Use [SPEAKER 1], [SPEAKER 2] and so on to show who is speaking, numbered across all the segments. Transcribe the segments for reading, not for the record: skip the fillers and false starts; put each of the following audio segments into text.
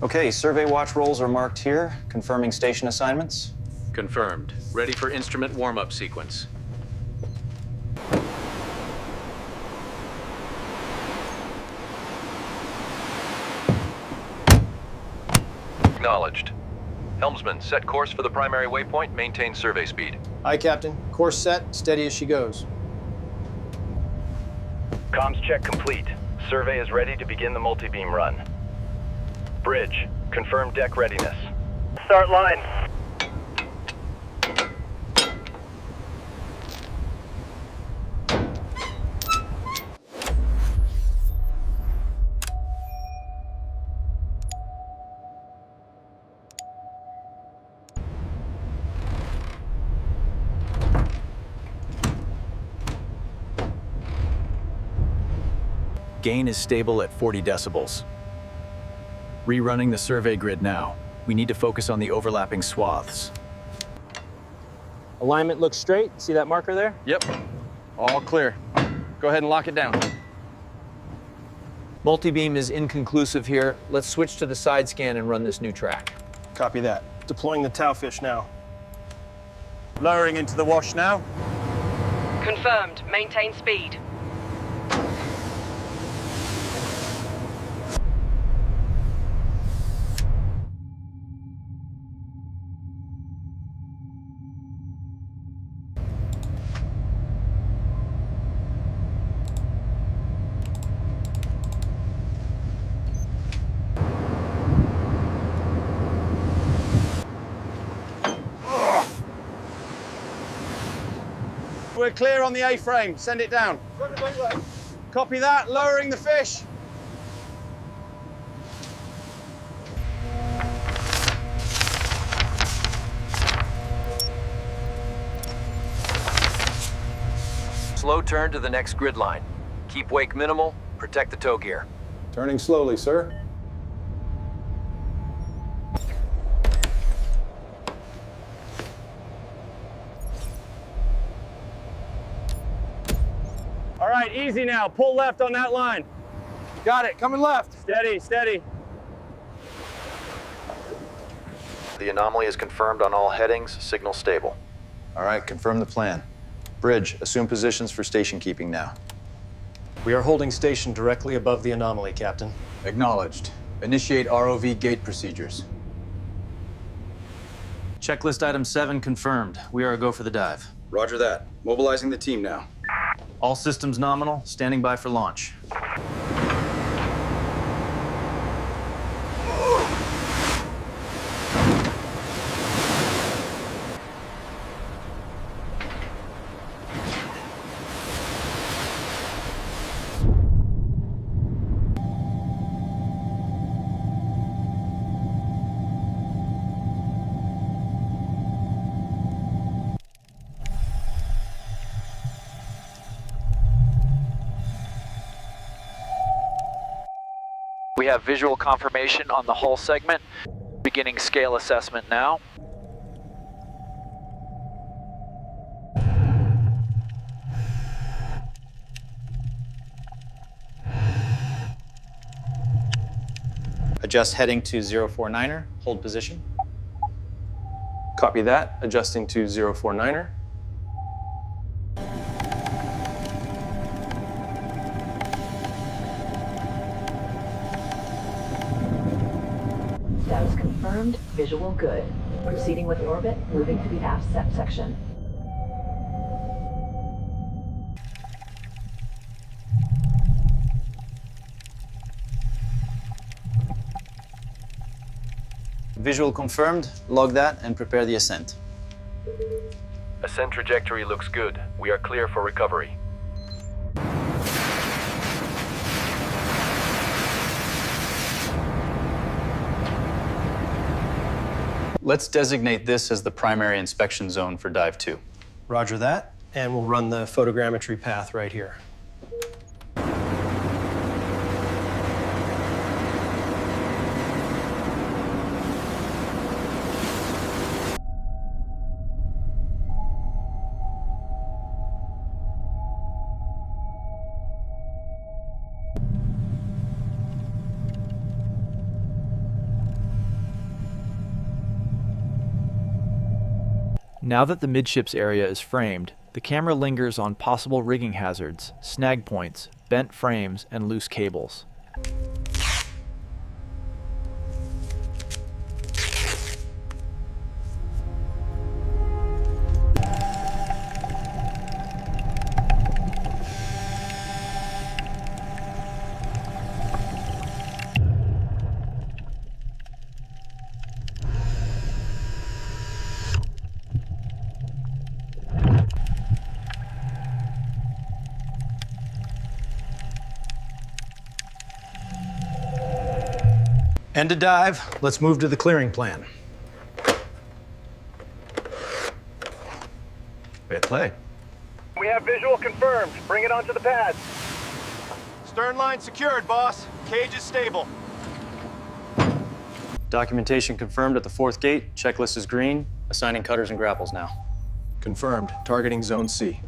[SPEAKER 1] Okay, survey watch rolls are marked here, confirming station assignments.
[SPEAKER 2] Confirmed. Ready for instrument warm-up sequence. Acknowledged. Helmsman, set course for the primary waypoint, maintain survey speed.
[SPEAKER 3] Aye, Captain. Course set, steady as she goes.
[SPEAKER 4] Comms check complete. Survey is ready to begin the multi-beam run. Bridge, confirm deck readiness. Start line.
[SPEAKER 5] Gain is stable at 40 decibels. Rerunning the survey grid now. We need to focus on the overlapping swaths.
[SPEAKER 3] Alignment looks straight. See that marker there?
[SPEAKER 6] Yep. All clear. Go ahead and lock it down.
[SPEAKER 7] Multi-beam is inconclusive here. Let's switch to the side scan and run this new track.
[SPEAKER 3] Copy that. Deploying the towfish now.
[SPEAKER 6] Lowering into the wash now.
[SPEAKER 8] Confirmed. Maintain speed.
[SPEAKER 6] We're clear on the A-frame. Send it down. Copy that. Lowering the fish.
[SPEAKER 2] Slow turn to the next grid line. Keep wake minimal, protect the tow gear.
[SPEAKER 9] Turning slowly, sir.
[SPEAKER 6] All right, easy now. Pull left on that line. Got it. Coming left. Steady, steady.
[SPEAKER 10] The anomaly is confirmed on all headings. Signal stable.
[SPEAKER 1] All right, confirm the plan. Bridge, assume positions for station keeping now.
[SPEAKER 3] We are holding station directly above the anomaly, Captain.
[SPEAKER 5] Acknowledged. Initiate ROV gate procedures.
[SPEAKER 11] Checklist item 7 confirmed. We are a go for the dive.
[SPEAKER 9] Roger that. Mobilizing the team now.
[SPEAKER 11] All systems nominal, standing by for launch.
[SPEAKER 7] We have visual confirmation on the hull segment. Beginning scale assessment now.
[SPEAKER 1] Adjust heading to 049er, hold position.
[SPEAKER 3] Copy that. Adjusting to 049er.
[SPEAKER 8] Status confirmed. Visual good. Proceeding with orbit. Moving to the aft section.
[SPEAKER 1] Visual confirmed, log that and prepare the ascent.
[SPEAKER 4] Ascent trajectory looks good. We are clear for recovery.
[SPEAKER 5] Let's designate this as the primary inspection zone for Dive 2.
[SPEAKER 3] Roger that. And we'll run the photogrammetry path right here.
[SPEAKER 7] Now that the midships area is framed, the camera lingers on possible rigging hazards, snag points, bent frames, and loose cables.
[SPEAKER 3] End of dive. Let's move to the clearing plan.
[SPEAKER 1] Way to play.
[SPEAKER 4] We have visual confirmed. Bring it onto the pads.
[SPEAKER 6] Stern line secured, boss. Cage is stable.
[SPEAKER 1] Documentation confirmed at the 4th gate. Checklist is green. Assigning cutters and grapples now.
[SPEAKER 3] Confirmed. Targeting Zone C.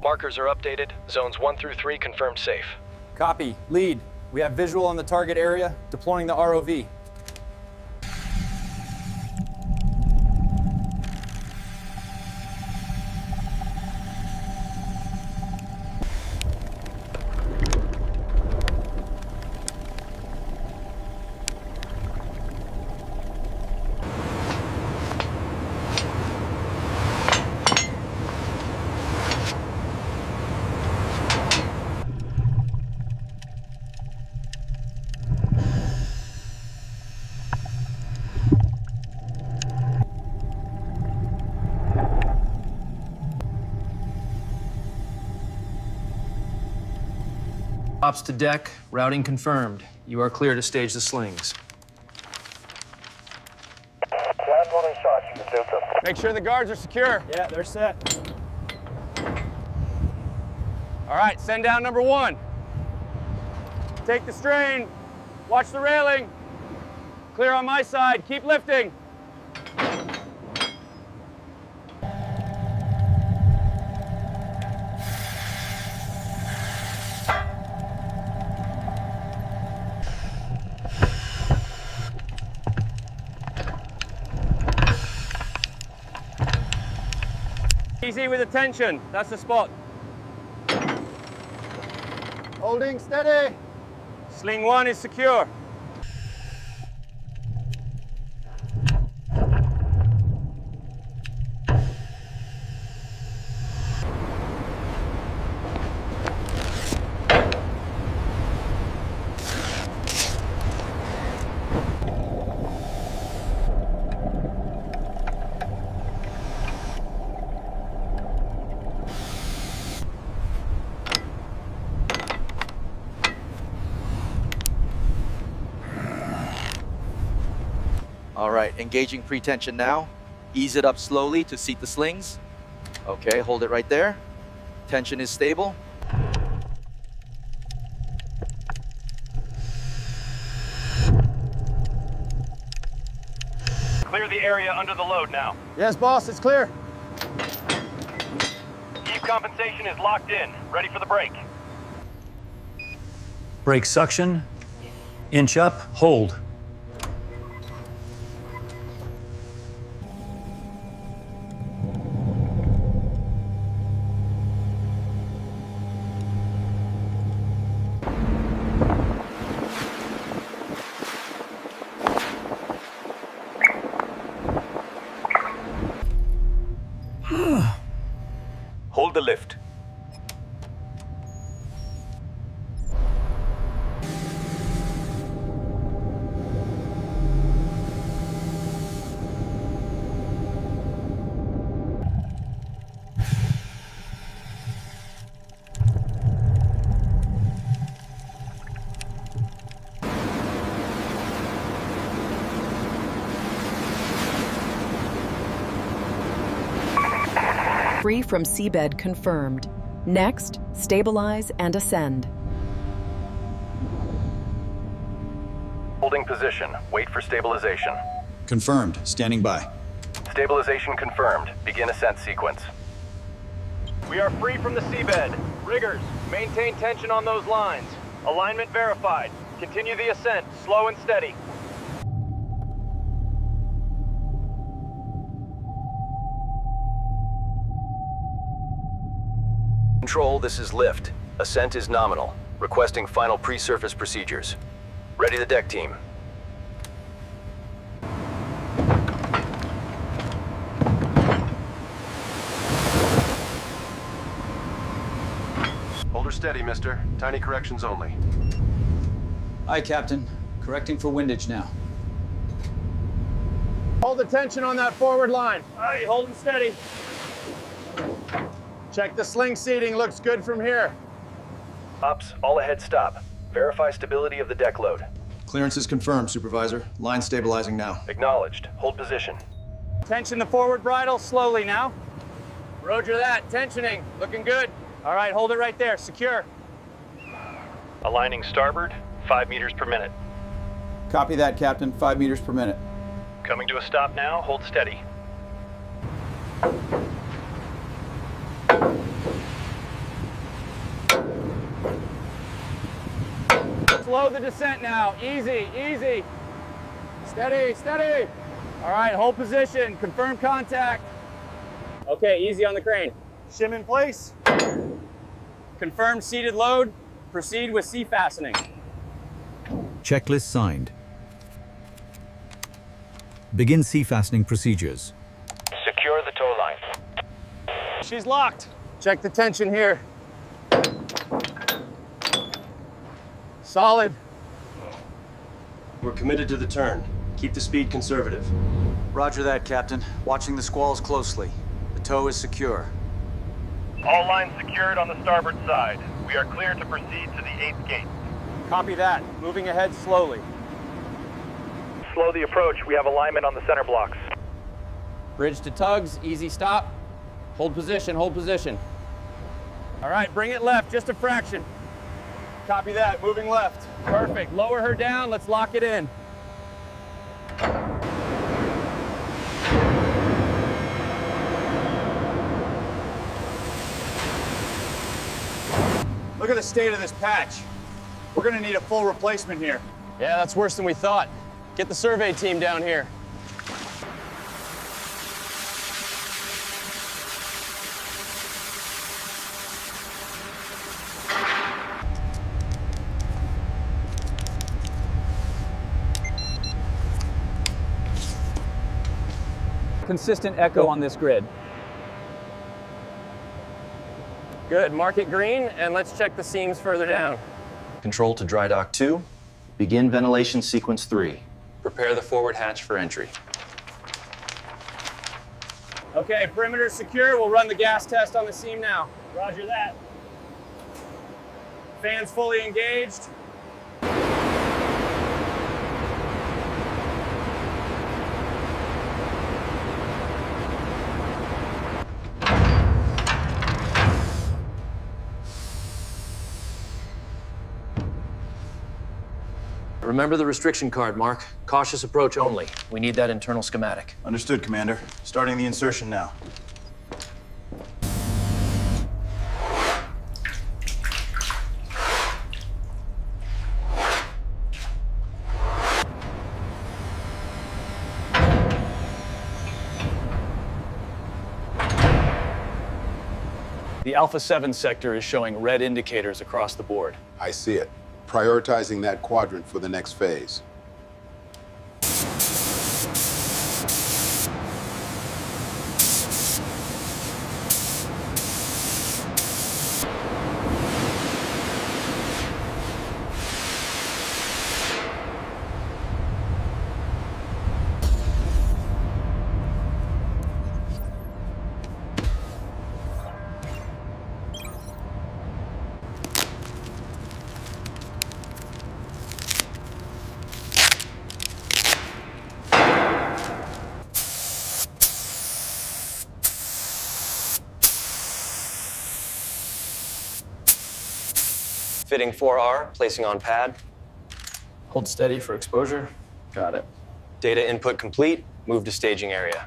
[SPEAKER 4] Markers are updated. Zones 1 through 3 confirmed safe.
[SPEAKER 6] Copy. Lead. We have visual on the target area. Deploying the ROV.
[SPEAKER 3] Ops to deck, routing confirmed. You are clear to stage the slings.
[SPEAKER 6] Make sure the guards are secure. Yeah, they're set. All right, send down number 1. Take the strain. Watch the railing. Clear on my side. Keep lifting. Easy with attention. That's the spot. Holding steady. Sling 1 is secure.
[SPEAKER 12] All right, engaging pre-tension now. Ease it up slowly to seat the slings. Okay, hold it right there. Tension is stable.
[SPEAKER 4] Clear the area under the load now.
[SPEAKER 6] Yes, boss, it's clear.
[SPEAKER 4] Heave compensation is locked in. Ready for the break.
[SPEAKER 13] Brake suction. Inch up, hold.
[SPEAKER 2] Hold the lift.
[SPEAKER 14] Free from seabed confirmed. Next, stabilize and ascend.
[SPEAKER 4] Holding position. Wait for stabilization.
[SPEAKER 1] Confirmed. Standing by.
[SPEAKER 4] Stabilization confirmed. Begin ascent sequence. We are free from the seabed. Riggers, maintain tension on those lines. Alignment verified. Continue the ascent, slow and steady.
[SPEAKER 2] Control, this is lift. Ascent is nominal. Requesting final pre-surface procedures. Ready the deck team.
[SPEAKER 15] Hold her steady, mister. Tiny corrections only.
[SPEAKER 9] Aye, Captain. Correcting for windage now.
[SPEAKER 6] Hold the tension on that forward line. All right, hold them steady. Check the sling seating, looks good from here.
[SPEAKER 4] Ops, all ahead stop. Verify stability of the deck load.
[SPEAKER 1] Clearance is confirmed, Supervisor. Line stabilizing now.
[SPEAKER 4] Acknowledged. Hold position.
[SPEAKER 6] Tension the forward bridle, slowly now. Roger that, tensioning, looking good. All right, hold it right there, secure.
[SPEAKER 4] Aligning starboard, 5 meters per minute.
[SPEAKER 9] Copy that, Captain. 5 meters per minute.
[SPEAKER 4] Coming to a stop now, hold steady.
[SPEAKER 6] Slow the descent now, easy, easy. Steady, steady. All right, hold position, confirm contact. Okay, easy on the crane. Shim in place. Confirm seated load. Proceed with sea fastening.
[SPEAKER 16] Checklist signed. Begin sea fastening procedures.
[SPEAKER 4] Secure the tow line.
[SPEAKER 6] She's locked. Check the tension here. Solid.
[SPEAKER 15] We're committed to the turn. Keep the speed conservative.
[SPEAKER 11] Roger that, Captain. Watching the squalls closely. The tow is secure.
[SPEAKER 4] All lines secured on the starboard side. We are clear to proceed to the 8th gate.
[SPEAKER 6] Copy that. Moving ahead slowly.
[SPEAKER 4] Slow the approach. We have alignment on the center blocks.
[SPEAKER 6] Bridge to tugs, easy stop. Hold position, hold position. All right, bring it left, just a fraction. Copy that, moving left. Perfect, lower her down, let's lock it in.
[SPEAKER 17] Look at the state of this patch. We're gonna need a full replacement here.
[SPEAKER 6] Yeah, that's worse than we thought. Get the survey team down here.
[SPEAKER 9] Consistent echo on this grid.
[SPEAKER 6] Good, mark it green, and let's check the seams further down.
[SPEAKER 1] Control to dry dock 2. Begin ventilation sequence 3. Prepare the forward hatch for entry.
[SPEAKER 6] Okay, perimeter secure. We'll run the gas test on the seam now. Roger that. Fans fully engaged.
[SPEAKER 3] Remember the restriction card, Mark. Cautious approach only. We need that internal schematic.
[SPEAKER 1] Understood, Commander. Starting the insertion now.
[SPEAKER 5] The Alpha 7 sector is showing red indicators across the board.
[SPEAKER 18] I see it. Prioritizing that quadrant for the next phase.
[SPEAKER 4] Fitting 4R, placing on pad.
[SPEAKER 3] Hold steady for exposure.
[SPEAKER 4] Got it. Data input complete. Move to staging area.